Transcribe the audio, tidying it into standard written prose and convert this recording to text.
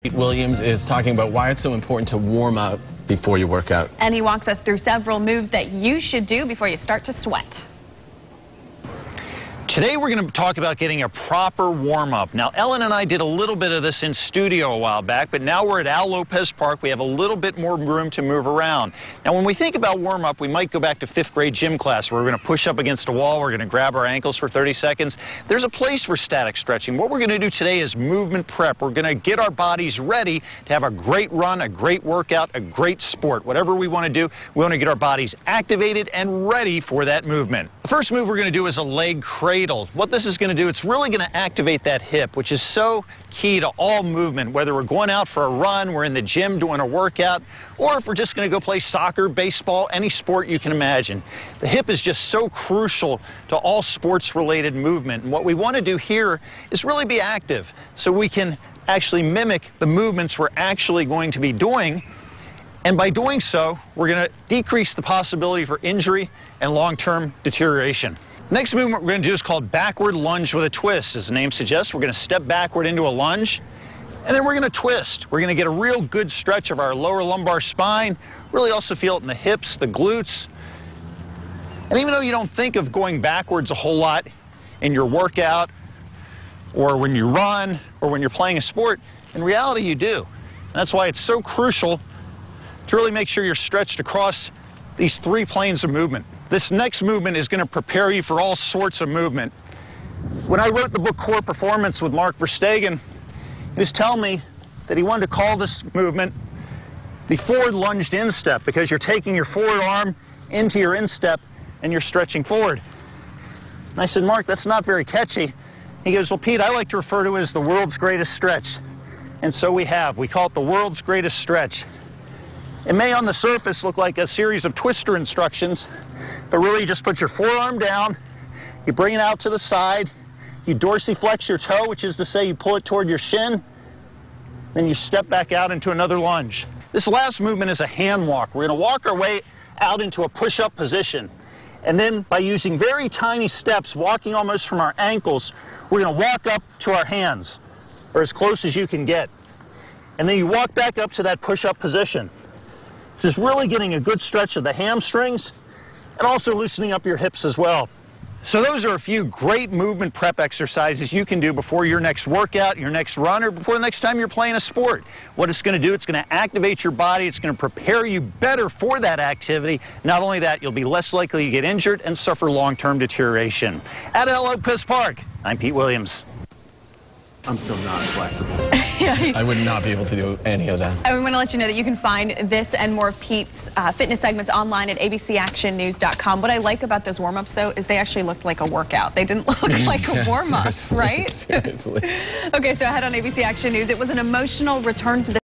Pete Williams is talking about why it's so important to warm up before you work out. And he walks us through several moves that you should do before you start to sweat. Today we're going to talk about getting a proper warm-up. Now, Ellen and I did a little bit of this in studio a while back, but now we're at Al Lopez Park. We have a little bit more room to move around. Now, when we think about warm-up, we might go back to 5th grade gym class where we're going to push up against a wall. We're going to grab our ankles for 30 seconds. There's a place for static stretching. What we're going to do today is movement prep. We're going to get our bodies ready to have a great run, a great workout, a great sport. Whatever we want to do, we want to get our bodies activated and ready for that movement. The first move we're going to do is a leg cradle. What this is going to do, it's really going to activate that hip, which is so key to all movement, whether we're going out for a run, we're in the gym doing a workout, or if we're just going to go play soccer, baseball, any sport you can imagine. The hip is just so crucial to all sports-related movement. And what we want to do here is really be active so we can actually mimic the movements we're actually going to be doing. And by doing so, we're going to decrease the possibility for injury and long-term deterioration. Next movement we're going to do is called backward lunge with a twist. As the name suggests, we're going to step backward into a lunge, and then we're going to twist. We're going to get a real good stretch of our lower lumbar spine, really also feel it in the hips, the glutes. And even though you don't think of going backwards a whole lot in your workout, or when you run, or when you're playing a sport, in reality you do. And that's why it's so crucial to really make sure you're stretched across these 3 planes of movement. This next movement is going to prepare you for all sorts of movement. When I wrote the book Core Performance with Mark Verstegen, he was telling me that he wanted to call this movement the forward lunged instep, because you're taking your forward arm into your instep and you're stretching forward. And I said, Mark, that's not very catchy. He goes, well, Pete, I like to refer to it as the world's greatest stretch. And so we have. We call it the world's greatest stretch. It may on the surface look like a series of twister instructions, but really you just put your forearm down, you bring it out to the side, you dorsiflex your toe, which is to say you pull it toward your shin, then you step back out into another lunge. This last movement is a hand walk. We're going to walk our way out into a push-up position. And then by using very tiny steps, walking almost from our ankles, we're going to walk up to our hands, or as close as you can get. And then you walk back up to that push-up position. This is really getting a good stretch of the hamstrings and also loosening up your hips as well. So those are a few great movement prep exercises you can do before your next workout, your next run, or before the next time you're playing a sport. What it's going to do, it's going to activate your body. It's going to prepare you better for that activity. Not only that, you'll be less likely to get injured and suffer long-term deterioration. At Al Lopez Park, I'm Pete Williams. I'm so not flexible. I would not be able to do any of that. And we want to let you know that you can find this and more of Pete's fitness segments online at abcactionnews.com. What I like about those warm-ups, though, is they actually looked like a workout. They didn't look like a warm-up, right? Seriously. Okay, so ahead on ABC Action News, it was an emotional return to the